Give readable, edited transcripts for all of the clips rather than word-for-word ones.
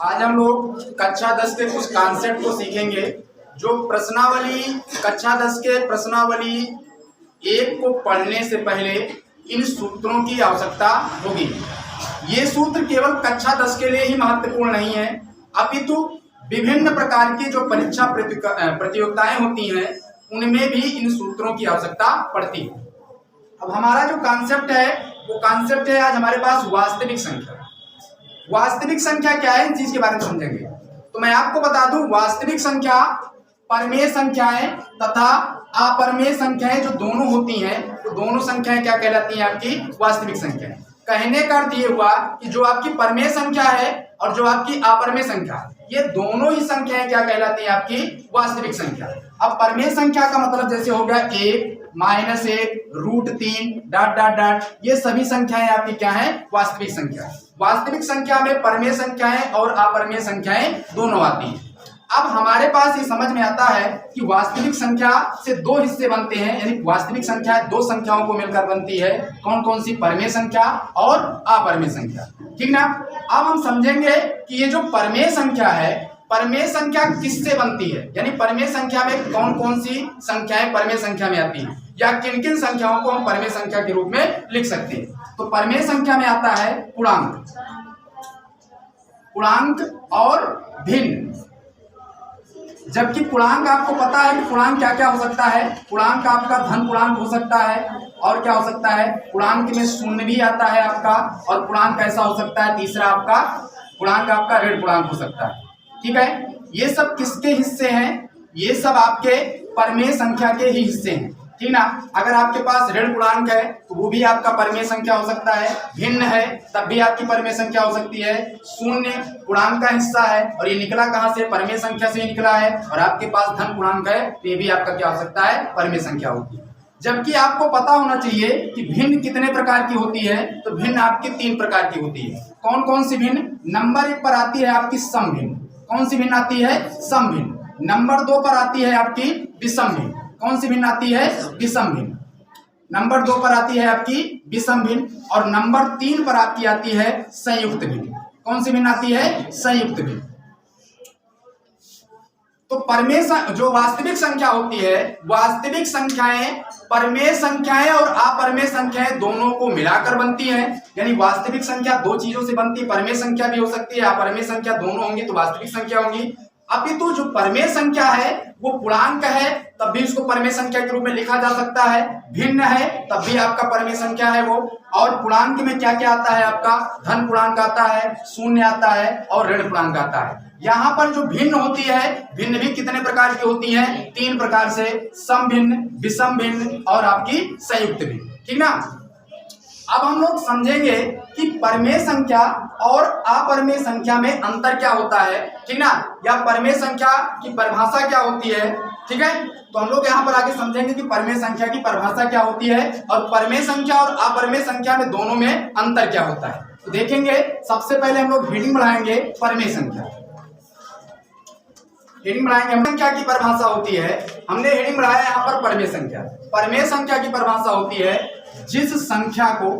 आज हम लोग कक्षा 10 के कुछ कॉन्सेप्ट को सीखेंगे। जो प्रश्नावली कक्षा 10 के प्रश्नावली 1 को पढ़ने से पहले इन सूत्रों की आवश्यकता होगी। ये सूत्र केवल कक्षा 10 के लिए ही महत्वपूर्ण नहीं है, अपितु विभिन्न प्रकार की जो परीक्षा प्रतियोगिताएं होती हैं उनमें भी इन सूत्रों की आवश्यकता पड़ती है। अब हमारा जो कॉन्सेप्ट है वो कॉन्सेप्ट है आज हमारे पास वास्तविक संख्या। वास्तविक संख्या क्या है, इन चीज के बारे में समझेंगे। तो मैं आपको बता दूं, वास्तविक संख्या परमेय संख्याएं तथा अपरमेय संख्याएं जो दोनों होती हैं, तो दोनों संख्याएं क्या कहलाती हैं? आपकी वास्तविक संख्याएं। कहने का अर्थ ये हुआ कि जो आपकी परमेय संख्या है और जो आपकी अपरमेय संख्या है, ये दोनों ही संख्याएं क्या कहलाती हैं? आपकी वास्तविक संख्या। अब परमेय संख्या का मतलब जैसे हो गया 1, -1, √3 ... ये सभी संख्याएं आपकी क्या है? वास्तविक संख्या। वास्तविक संख्या में परमेय संख्याएं और अपरमेय संख्याएं दोनों आती हैं। अब हमारे पास ये समझ में आता है कि वास्तविक संख्या से दो हिस्से बनते हैं, यानी वास्तविक संख्या दो संख्याओं को मिलकर बनती है। कौन कौन सी? परमेय संख्या और अपरमेय संख्या, ठीक ना। अब हम समझेंगे कि ये जो परमेय संख्या है, परमेय संख्या किससे बनती है, यानी परमेय संख्या में कौन कौन सी संख्याएं परमेय संख्या में आती हैं, या किन किन संख्याओं को हम परमेय संख्या के रूप में लिख सकते हैं। तो परमेय संख्या में आता है पूर्णांक, पूर्णांक और भिन्न। जबकि पूर्णांक आपको पता है कि पूर्णांक क्या क्या हो सकता है। पूर्णांक आपका धन पूर्णांक हो सकता है, और क्या हो सकता है? पूर्णांक में शून्य भी आता है आपका, और पूर्णांक ऐसा हो सकता है तीसरा आपका पूर्णांक आपका ऋण पूर्णांक हो सकता है, ठीक है। ये सब किसके हिस्से हैं? ये सब आपके परमेय संख्या के ही हिस्से हैं, ठीक ना। अगर आपके पास ऋण पूर्णांक है तो वो भी आपका परमेय संख्या हो सकता है, भिन्न है तब भी आपकी परमेय संख्या हो सकती है, शून्य पूर्णांक का हिस्सा है और ये निकला कहाँ से? परमेय संख्या से ही निकला है, और आपके पास धन पूर्णांक है तो ये भी आपका क्या हो सकता है? परमेय संख्या होगी। जबकि आपको पता होना चाहिए कि भिन्न कितने प्रकार की होती है। तो भिन्न आपकी 3 प्रकार की होती है। कौन कौन सी भिन्न? नंबर 1 पर आती है आपकी सम भिन्न। कौन सी भिन्न आती है? सम भिन्न। नंबर 2 पर आती है आपकी विषम भिन्न। कौन सी भिन्न आती है? विषम भिन्न। नंबर 2 पर आती है आपकी विषम भिन्न, और नंबर 3 पर आपकी आती है संयुक्त भिन्न। कौन सी भिन्न आती है? संयुक्त भिन्न। तो परमेय जो वास्तविक संख्या होती है, वास्तविक संख्याएं परमेय संख्याएं और अपरमेय संख्याएं दोनों को मिलाकर बनती हैं। यानी वास्तविक संख्या दो चीजों से बनती है, परमेय संख्या भी हो सकती है, अपरमेय संख्या दोनों होंगी तो वास्तविक संख्या होगी। अपितु जो परमेय संख्या है वो पूर्णांक है तब भी उसको परमेय संख्या के रूप में लिखा जा सकता है, भिन्न है तब भी आपका परमेय संख्या है वो। और पूर्णांक में क्या क्या आता है? आपका धन पूर्णांक आता है, शून्य आता है और ऋण पूर्णांक आता है। यहाँ पर जो भिन्न होती है, भिन्न भी कितने प्रकार की होती है? 3 प्रकार से, सम भिन्न, विषम भिन्न और आपकी संयुक्त भिन्न, ठीक ना। अब हम लोग समझेंगे कि परमेय संख्या और अपरमेय संख्या में अंतर क्या होता है, ठीक ना, या परमेय संख्या की परिभाषा क्या होती है, ठीक है। तो हम लोग यहाँ पर आगे समझेंगे कि परमेय संख्या की परिभाषा क्या होती है और परमेय संख्या और अपरमेय संख्या में दोनों में अंतर क्या होता है। तो देखेंगे, सबसे पहले हम लोग हेडिंग बढ़ाएंगे परमेय संख्या। हेडिंग बढ़ाएंगे संख्या की परिभाषा होती है, हमने हेडिंग बढ़ाया यहाँ पर परमेय संख्या। परमेय संख्या की परिभाषा होती है जिस संख्या को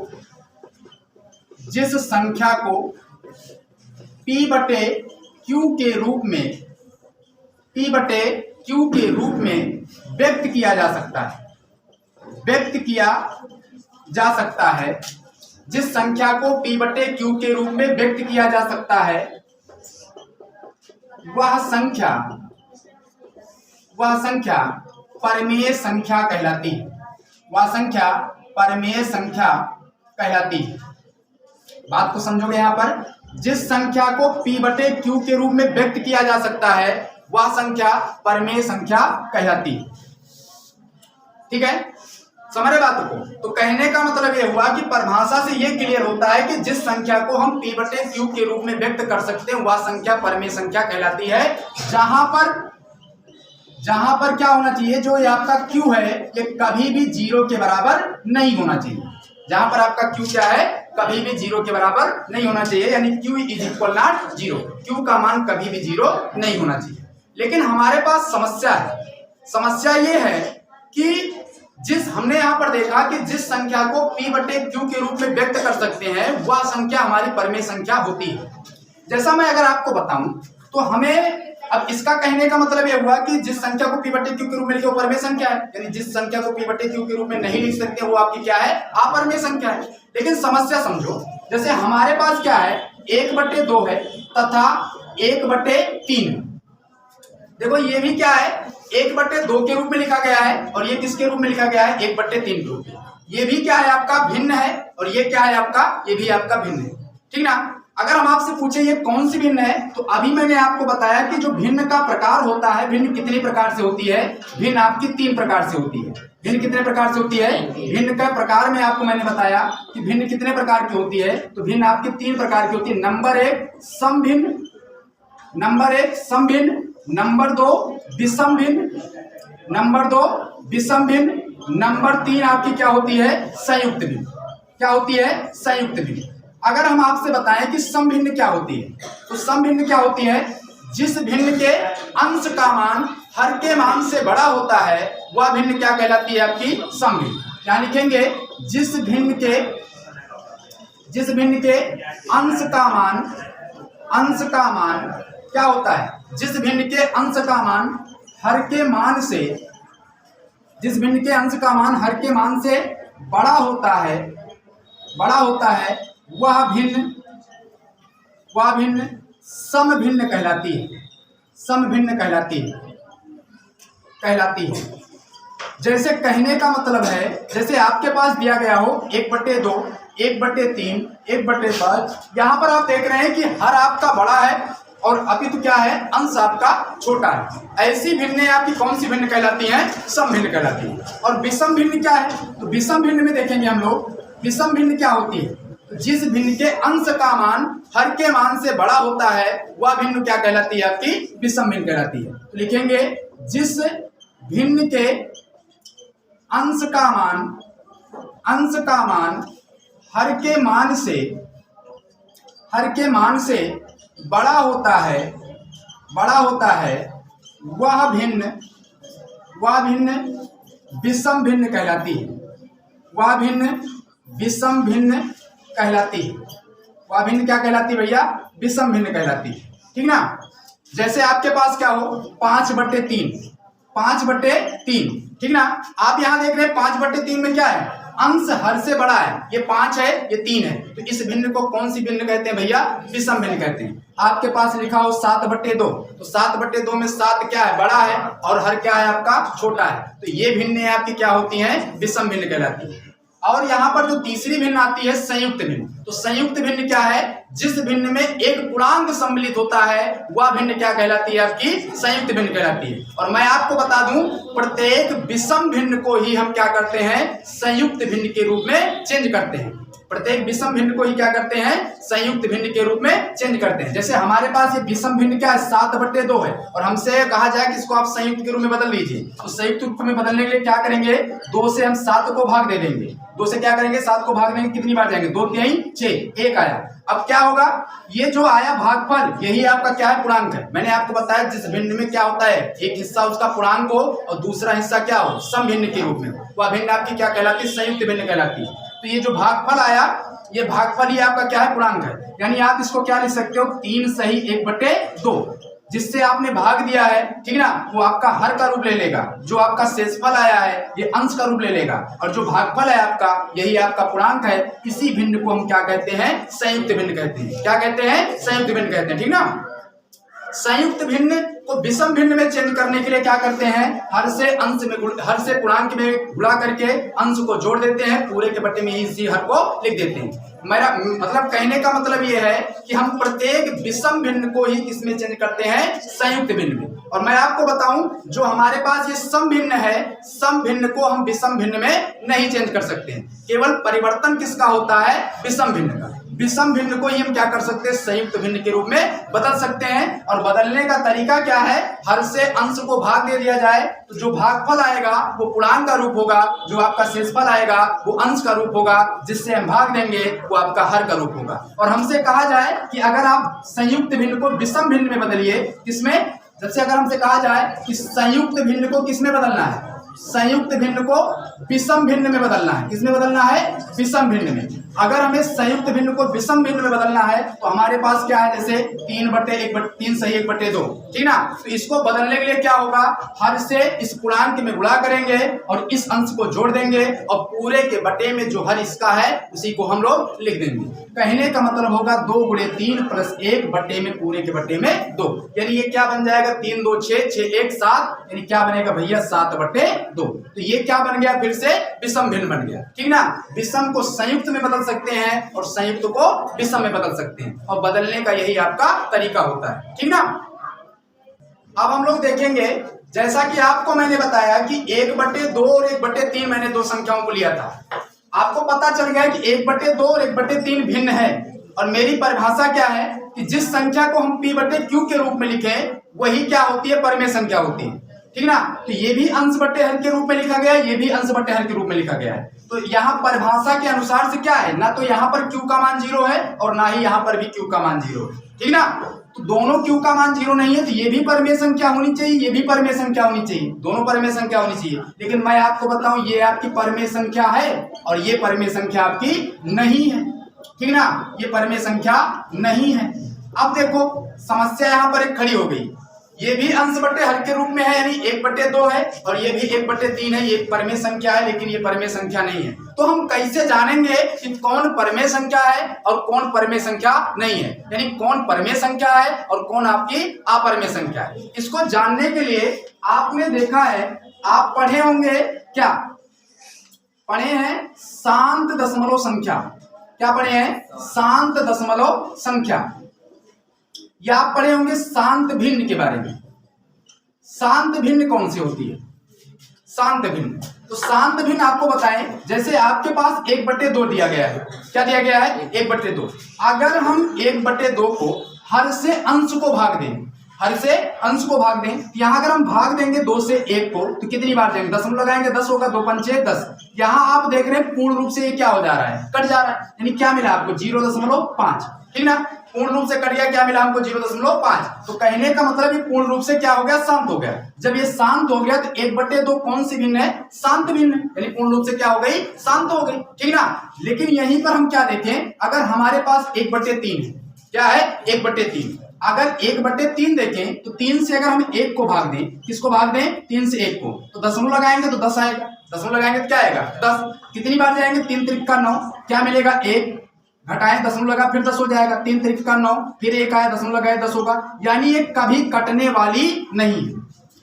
P/Q के रूप में व्यक्त किया जा सकता है, जिस संख्या को P/Q के रूप में व्यक्त किया जा सकता है, वह संख्या परमेय संख्या कहलाती है। वह संख्या परमेय संख्या कहलाती है। बात को समझोगे यहाँ पर, जिस संख्या को P/Q के रूप में व्यक्त किया जा सकता है वह संख्या परमेय संख्या कहलाती है, ठीक है। समझ रहे बातों को? तो कहने का मतलब यह हुआ कि परिभाषा से यह क्लियर होता है कि जिस संख्या को हम P/Q के रूप में व्यक्त कर सकते हैं वह संख्या परमेय संख्या कहलाती है। जहां पर क्या होना चाहिए? जो ये आपका Q है ये कभी भी 0 के बराबर नहीं होना चाहिए। जहां पर आपका Q क्या है? कभी भी 0 के बराबर नहीं होना चाहिए, यानी Q = 0। Q का मान कभी भी 0 नहीं होना चाहिए। लेकिन हमारे पास समस्या है। समस्या ये है कि हमने यहाँ पर देखा कि जिस संख्या को P/Q के रूप में व्यक्त कर सकते हैं वह संख्या हमारी परमेय संख्या होती है। जैसा मैं अगर आपको बताऊं तो हमें अब इसका कहने का मतलब यह हुआ कि जिस संख्या को p बटे q के रूप में लिखे वो परमेय संख्या है, यानी जिस संख्या को p बटे q के रूप में नहीं लिख सकते वो आपकी क्या है, अपरमेय संख्या है। लेकिन समस्या समझो, जैसे हमारे पास क्या है 1/2 है तथा 1/3। देखो ये भी क्या है 1/2 के रूप में लिखा गया है और ये किसके रूप में लिखा गया है 1/3 के रूप में। ये भी क्या है आपका भिन्न है और ये क्या है आपका, ये भी आपका भिन्न है, ठीक ना। अगर हम आपसे पूछे ये कौन सी भिन्न है, तो अभी मैंने आपको बताया कि जो भिन्न का प्रकार होता है, भिन्न कितने प्रकार से होती है, भिन्न आपकी 3 प्रकार से होती है। भिन्न कितने प्रकार से होती है, भिन्न का प्रकार में आपको मैंने बताया कि भिन्न कितने प्रकार की होती है, तो भिन्न आपकी 3 प्रकार की होती है। नंबर 1 समभिन्न, नंबर 2 विषम भिन्न, नंबर 2 विषम भिन्न, नंबर 3 आपकी क्या होती है, संयुक्त भिन्न। क्या होती है, संयुक्त भिन्न। अगर हम आपसे बताएं कि समभिन्न क्या होती है, तो समभिन्न क्या होती है, जिस भिन्न के अंश का मान हर के मान से बड़ा होता है वह भिन्न क्या कहलाती है, आपकी समभिन्न। क्या लिखेंगे, जिस भिन्न के अंश का मान क्या होता है, जिस भिन्न के अंश का मान हर के मान से, जिस भिन्न के अंश का मान हर के मान से बड़ा होता है वह भिन्न समभिन्न कहलाती है, समभिन्न कहलाती है। जैसे कहने का मतलब है, जैसे आपके पास दिया गया हो 1/2, 1/3, 1/5, यहाँ पर आप देख रहे हैं कि हर आपका बड़ा है और अपितु क्या है, अंश आपका छोटा है। ऐसी भिन्न आपकी कौन सी भिन्न कहलाती है, समभिन्न कहलाती है। और विषम भिन्न क्या है, तो विषम भिन्न में देखेंगे हम लोग, विषम भिन्न क्या होती है, जिस भिन्न के अंश का मान हर के मान से बड़ा होता है वह भिन्न क्या कहलाती है, आपकी विषम भिन्न कहलाती है। तो लिखेंगे, जिस भिन्न के अंश का मान हर के मान से बड़ा होता है वह भिन्न विषम भिन्न कहलाती है। वह भिन्न विषम भिन्न कहलाती है। वह भिन्न क्या कहलाती है भैया, विषम भिन्न कहलाती है, ठीक ना। जैसे आपके पास क्या हो 5/3, 5/3, ठीक ना। आप यहाँ देख रहे हैं 5/3 में क्या है, अंश हर से बड़ा है, ये 5 है, ये 3 है, तो इस भिन्न को कौन सी भिन्न कहते हैं भैया, विषम भिन्न कहते हैं। आपके पास लिखा हो 7/2, तो 7/2 में 7 क्या है, बड़ा है और हर क्या है आपका, छोटा है, तो ये भिन्न आपकी क्या होती है, विषम भिन्न कहलाती है। और यहाँ पर जो तीसरी भिन्न आती है संयुक्त भिन्न, तो संयुक्त भिन्न क्या है, जिस भिन्न में एक पूर्णांक सम्मिलित होता है वह भिन्न क्या कहलाती है, आपकी संयुक्त भिन्न कहलाती है। और मैं आपको बता दूं, प्रत्येक विषम भिन्न को ही हम क्या करते हैं, संयुक्त भिन्न के रूप में चेंज करते हैं। प्रत्येक विषम भिन्न को ही क्या करते हैं, संयुक्त भिन्न के रूप में चेंज करते हैं। जैसे हमारे पास ये विषम भिन्न क्या है, 7/2 है, और हमसे कहा जाए कि इसको आप संयुक्त के रूप में बदल लीजिए, तो संयुक्त रूप में बदलने के लिए क्या करेंगे, 2 से हम 7 को भाग दे देंगे। 2 से क्या करेंगे, 7 को भाग देंगे, कितनी बार जाएंगे, 2 3 6, 1 आया। अब क्या होगा, ये जो आया भागफल यही आपका क्या है, पूर्णांक है। मैंने आपको बताया जिस भिन्न में क्या होता है, एक हिस्सा उसका पूर्णांक हो और दूसरा हिस्सा क्या हो, सम भिन्न के रूप में, वह भिन्न आपकी क्या कहलाती है, संयुक्त भिन्न कहलाती है। तो ये जो भागफल आया, ये भागफल ही आपका क्या है, पूर्णांक है। यानी आप इसको क्या लिख सकते हो, 3 सही 1/2, जिससे आपने भाग दिया है, ठीक ना, वो आपका हर का रूप ले लेगा। जो आपका शेषफल आया है ये अंश का रूप ले लेगा, और जो भागफल है आपका यही आपका पूर्णांक है। इसी भिन्न को हम क्या कहते हैं, संयुक्त भिन्न कहते हैं। क्या कहते हैं, संयुक्त भिन्न कहते हैं, ठीक ना। संयुक्त भिन्न को विषम भिन्न में चेंज करने के लिए क्या करते हैं, हर से पूर्णांक में गुणा करके अंश को जोड़ देते हैं, पूरे के बटे में इसी हर को लिख देते हैं। मेरा मतलब कहने का मतलब ये है कि हम प्रत्येक विषम भिन्न को ही किसमें चेंज करते हैं, संयुक्त भिन्न में। और मैं आपको बताऊं, जो हमारे पास ये सम भिन्न है, सम भिन्न को हम विषम भिन्न में नहीं चेंज कर सकते हैं। केवल परिवर्तन किसका होता है, विषम भिन्न का। विषम भिन्न को ही हम क्या कर सकते हैं, संयुक्त भिन्न के रूप में बदल सकते हैं। और बदलने का तरीका क्या है, हर से अंश को भाग दे दिया जाए, तो जो भागफल आएगा वो पूर्णांक का रूप होगा, जो आपका शेषफल आएगा वो अंश का रूप होगा, जिससे हम भाग देंगे वो आपका हर का रूप होगा। और हमसे कहा जाए कि अगर आप संयुक्त भिन्न को विषम भिन्न में बदलिए, किसमें, जैसे अगर हमसे कहा जाए कि संयुक्त भिन्न को किसमें बदलना है, संयुक्त भिन्न को विषम भिन्न में बदलना है। किसमें बदलना है, विषम भिन्न में। अगर हमें संयुक्त भिन्न को विषम भिन्न में बदलना है तो हमारे पास क्या है, जैसे 3 सही 1/2, ठीक ना। तो इसको बदलने के लिए क्या होगा, हर से इस पूर्णांक में गुणा करेंगे और इस अंश को जोड़ देंगे और पूरे के बटे में जो हर इसका है उसी को हम लोग लिख देंगे। कहने का मतलब होगा 2 × 3 + 1 बटे में पूरे के बटे में 2, यानी ये क्या बन जाएगा, 3 2 6 6 1 7, यानी क्या बनेगा भैया 7/2। तो ये क्या बन गया, फिर से विषम भिन्न बन गया, ठीक ना। विषम को संयुक्त में बदल सकते हैं और संयुक्त को विषम में बदल सकते हैं, और बदलने का यही आपका तरीका होता है, ठीक ना। अब हम लोग देखेंगे, जैसा कि आपको मैंने बताया कि 1/2 और 1/3 मैंने दो संख्याओं को लिया था। आपको पता चल गया कि 1/2 और 1/3 भिन्न है, और मेरी परिभाषा क्या है कि जिस संख्या को हम P/Q के रूप में लिखें वही क्या होती है, परिमेय संख्या होती है, ठीक ना। तो ये भी अंश बटे हर के रूप में लिखा गया है, ये भी अंश बटे हर के रूप में लिखा गया है। तो यहाँ परिभाषा के अनुसार से क्या है, ना तो यहाँ पर Q का मान 0 है और ना ही यहाँ पर भी Q का मान 0 है, ठीक ना। तो दोनों Q का मान 0 नहीं है, तो ये भी परिमेय संख्या होनी चाहिए, ये भी परिमेय संख्या होनी चाहिए, दोनों परिमेय संख्या होनी चाहिए। लेकिन मैं आपको बताऊं, ये आपकी परिमेय संख्या है और ये परिमेय संख्या आपकी नहीं है, ठीक ना, ये परिमेय संख्या नहीं है। अब देखो समस्या यहाँ पर एक खड़ी हो गई, ये भी अंश बटे हर के रूप में है, यानी 1/2 है, और ये भी 1/3 है, ये परिमेय संख्या है लेकिन ये परिमेय संख्या नहीं है। तो हम कैसे जानेंगे कि कौन परिमेय संख्या है और कौन परिमेय संख्या नहीं है, यानी कौन परिमेय संख्या है और कौन आपकी अपरिमेय संख्या है। इसको जानने के लिए आपने देखा है, आप पढ़े होंगे, क्या पढ़े हैं, शांत दशमलव संख्या। क्या पढ़े हैं, शांत दशमलव संख्या। या आप पढ़े होंगे शांत भिन्न के बारे में। शांत भिन्न कौन सी होती है, शांत भिन्न। तो शांत भिन्न आपको बताएं, जैसे आपके पास 1/2 दिया गया है, क्या दिया गया है, 1/2। अगर हम 1/2 को हर से अंश को भाग दें, हर से अंश को भाग दें, यहाँ अगर हम भाग देंगे 2 से 1 को तो कितनी बार जाएंगे, दशमलव लगाएंगे, 10 होगा, 2 पंचे 10। यहाँ आप देख रहे हैं पूर्ण रूप से ये क्या हो जा रहा है, कट जा रहा है, यानी क्या मिला आपको 0.5, ठीक ना। पूर्ण रूप से कट गया, क्या मिला हमको 0.5। तो कहने का मतलब ये पूर्ण रूप से क्या हो गया, शांत हो गया। जब ये शांत हो गया तो 1/2 कौन सी भिन्न है, शांत भिन्न है, यानी पूर्ण रूप से क्या हो गई, शांत हो गई, ठीक ना। लेकिन यहीं पर हम क्या देखें, अगर हमारे पास 1/3 है, क्या है 1/3, अगर 1/3 देखें तो 3 से अगर हम 1 को भाग दें, किसको भाग दें, 3 से 1 को, तो दशमलव लगाएंगे तो 10 आएगा, दशमलव लगाएंगे तो क्या आएगा 10। कितनी बार जाएंगे, 3 त्रिक का 9, क्या मिलेगा 1, घटाएं दशमलव लगा फिर 10 हो जाएगा, 3 त्रिक का 9, फिर 1 आया दशमलव लगाए 10 होगा। यानी ये कभी कटने वाली नहीं है,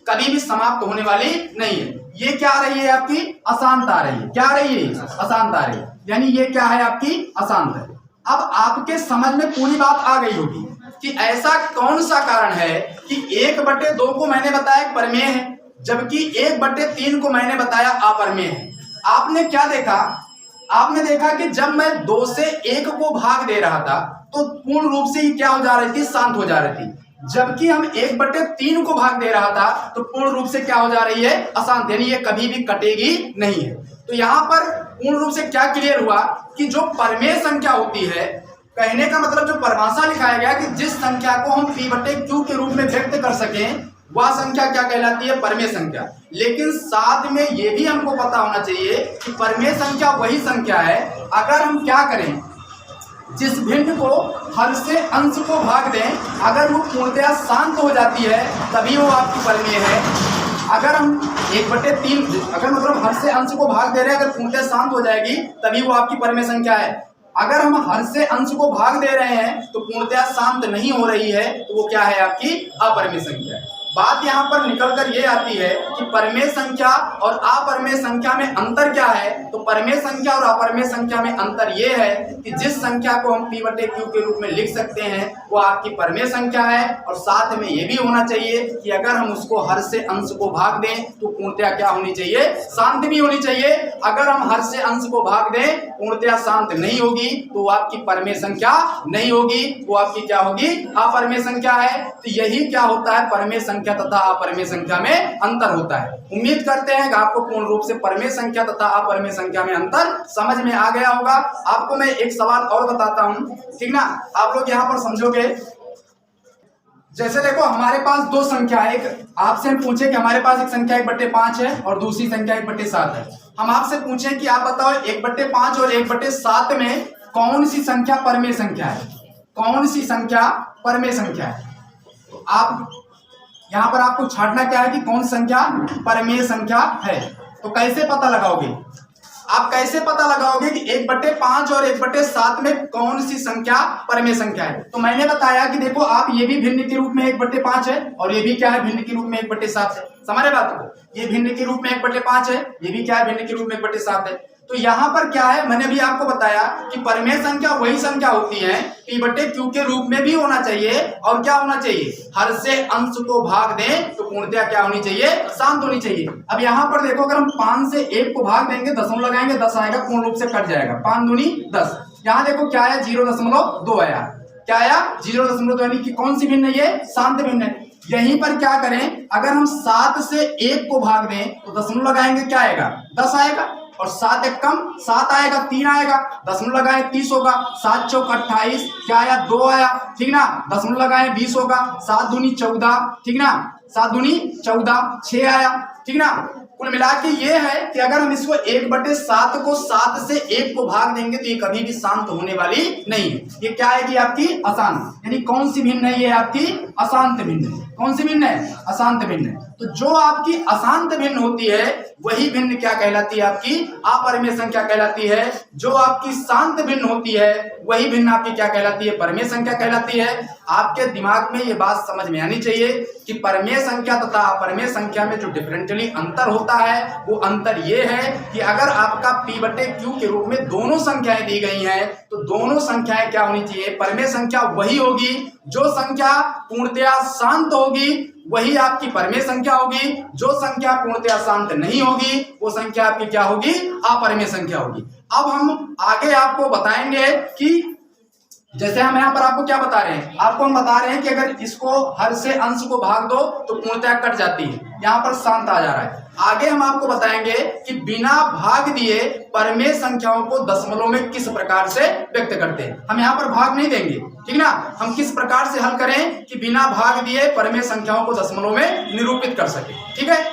कभी भी समाप्त होने वाली नहीं है। ये क्या आ रही है, आपकी अशांत आ रही है, क्या आ रही है, अशांत आ रही है, यानी ये क्या है, आपकी अशांत है। अब आपके समझ में पूरी बात आ गई होगी कि ऐसा कौन सा कारण है कि 1/2 को मैंने बताया परिमेय है, जबकि 1/3 को मैंने बताया अपरिमेय है। आपने क्या देखा, आपने देखा कि जब मैं 2 से 1 को भाग दे रहा था तो पूर्ण रूप से ये क्या हो जा रही थी, शांत हो जा रही थी, जबकि हम 1/3 को भाग दे रहा था तो पूर्ण रूप से क्या हो जा रही है, अशांत, यानी ये कभी भी कटेगी नहीं है। तो यहाँ पर पूर्ण रूप से क्या क्लियर हुआ कि जो परिमेय संख्या होती है, कहने का मतलब जो परिभाषा लिखाया गया कि जिस संख्या को हम P/Q के रूप में व्यक्त कर सकें वह संख्या क्या कहलाती है, परिमेय संख्या। लेकिन साथ में ये भी हमको पता होना चाहिए कि परिमेय संख्या वही संख्या है अगर हम क्या करें, जिस भिन्न को हर से अंश को भाग दें, अगर वो पूर्णतया शांत हो जाती है तभी वो आपकी परिमेय है। अगर हम 1/3 अगर मतलब हर से अंश को भाग दे रहे हैं, अगर पूर्णतया शांत हो जाएगी तभी वो आपकी परिमेय संख्या है। अगर हम हर से अंश को भाग दे रहे हैं तो पूर्णतया शांत नहीं हो रही है तो वो क्या है, आपकी अपरिमेय संख्या है। बात यहाँ पर निकलकर ये आती है कि परिमेय संख्या और अपरिमेय संख्या में अंतर क्या है। तो परिमेय संख्या और अपरिमेय संख्या में अंतर ये है कि जिस संख्या को हम P/Q के रूप में लिख सकते हैं वो आपकी परिमेय संख्या है, और साथ में ये भी होना चाहिए कि अगर हम उसको हर से अंश को भाग दें तो पूर्णतया क्या होनी चाहिए, शांत भी होनी चाहिए। अगर हम हर से अंश को भाग दें पूर्णतया शांत नहीं होगी तो वो आपकी परिमेय संख्या नहीं होगी, वो आपकी क्या होगी, अपरिमेय संख्या है। तो यही क्या होता है, परिमेय संख्या तथा अपरिमेय संख्या में अंतर होता है। उम्मीद करते हैं कि आपको पूर्ण रूप से परिमेय संख्या तथा अपरिमेय संख्या में अंतर समझ में आ गया होगा। आपको मैं एक सवाल और बताता हूं, ठीक ना, आप लोग यहां पर समझोगे। जैसे देखो हमारे पास दो संख्या है, एक आपसे हम पूछे कि हमारे पास एक संख्या 1/5 है और दूसरी संख्या 1/7 है। हम आपसे पूछें कि आप बताओ 1/5 और 1/7 में कौन सी संख्या परमेय संख्या है, कौन सी संख्या परमेय संख्या है। तो आप यहां पर आपको छांटना क्या है कि कौन सी संख्या परमेय संख्या है। तो कैसे पता लगाओगे, आप कैसे पता लगाओगे कि 1/5 और 1/7 में कौन सी संख्या परमेय संख्या है। तो मैंने बताया कि देखो आप ये भी भिन्न के रूप में 1/5 है और ये भी क्या है भिन्न के रूप में 1/7 है। समझ रहे बात को, ये भिन्न के रूप में 1/5 है, ये भी क्या है भिन्न के रूप में 1/7 है। तो यहाँ पर क्या है, मैंने भी आपको बताया कि परमेय संख्या वही संख्या होती है P/Q के रूप में भी होना चाहिए और क्या होना चाहिए, हर से अंश को भाग दें तो पूर्णतया क्या होनी चाहिए, शांत होनी चाहिए। अब यहाँ पर देखो अगर हम 5 से 1 को भाग देंगे, दशमलव लगाएंगे, 10 आएगा, पूर्ण रूप से कट जाएगा, 5 दूनी 10। यहाँ देखो क्या आया 0.2 आया, क्या आया 0.2, यानी कि कौन सी भिन्न है, ये शांत भिन्न है। यहीं पर क्या करें, अगर हम 7 से 1 को भाग दें तो दशमलव लगाएंगे, क्या आएगा 10 आएगा, और 7 एक कम 7 आएगा, 3 आएगा, दशमलव लगाए 30 होगा, 7 चौक 28, क्या आया 2 आया, ठीक ना, दशमलव लगाए 20 होगा, 7 दूनी 14, ठीक ना, 7 दूनी 14, 6 आया, ठीक ना। कुल मिला के ये है कि अगर हम इसको 1/7 को 7 से 1 को भाग देंगे तो ये कभी भी शांत होने वाली नहीं है। ये क्या है कि आपकी अशांत, यानी कौन सी भिन्न है, ये आपकी अशांत भिन्न है। कौन सी भिन्न है, अशांत भिन्न है। तो जो आपकी अशांत भिन्न होती है वही भिन्न क्या कहलाती है, आपकी अपरमेय संख्या कहलाती है। जो आपकी शांत भिन्न होती है वही भिन्न आपकी क्या कहलाती है, परमेय संख्या कहलाती है। आपके दिमाग में ये बात समझ में आनी चाहिए कि परमेय संख्या तथा अपरमेय संख्या में जो डिफरेंशियली अंतर होता है वो अंतर ये है कि अगर आपका P/Q के रूप में दोनों संख्याएं दी गई हैं तो दोनों संख्याएं क्या होनी चाहिए, परमेय संख्या वही होगी। जो संख्या पूर्णतया शांत होगी वही आपकी परमेय संख्या होगी, जो संख्या पूर्णतया शांत नहीं होगी वो संख्या आपकी क्या होगी, अपरमेय संख्या होगी। अब हम आगे आपको बताएंगे कि जैसे हम यहाँ पर आपको क्या बता रहे हैं, आपको हम बता रहे हैं कि अगर इसको हर से अंश को भाग दो तो पूर्णतया कट जाती है, यहाँ पर शांत आ जा रहा है। आगे हम आपको बताएंगे कि बिना भाग दिए परमेय संख्याओं को दशमलव में किस प्रकार से व्यक्त करते हैं। हम यहाँ पर भाग नहीं देंगे, ठीक ना, हम किस प्रकार से हल करें कि बिना भाग दिए परमेय संख्याओं को दशमलव में निरूपित कर सके, ठीक है।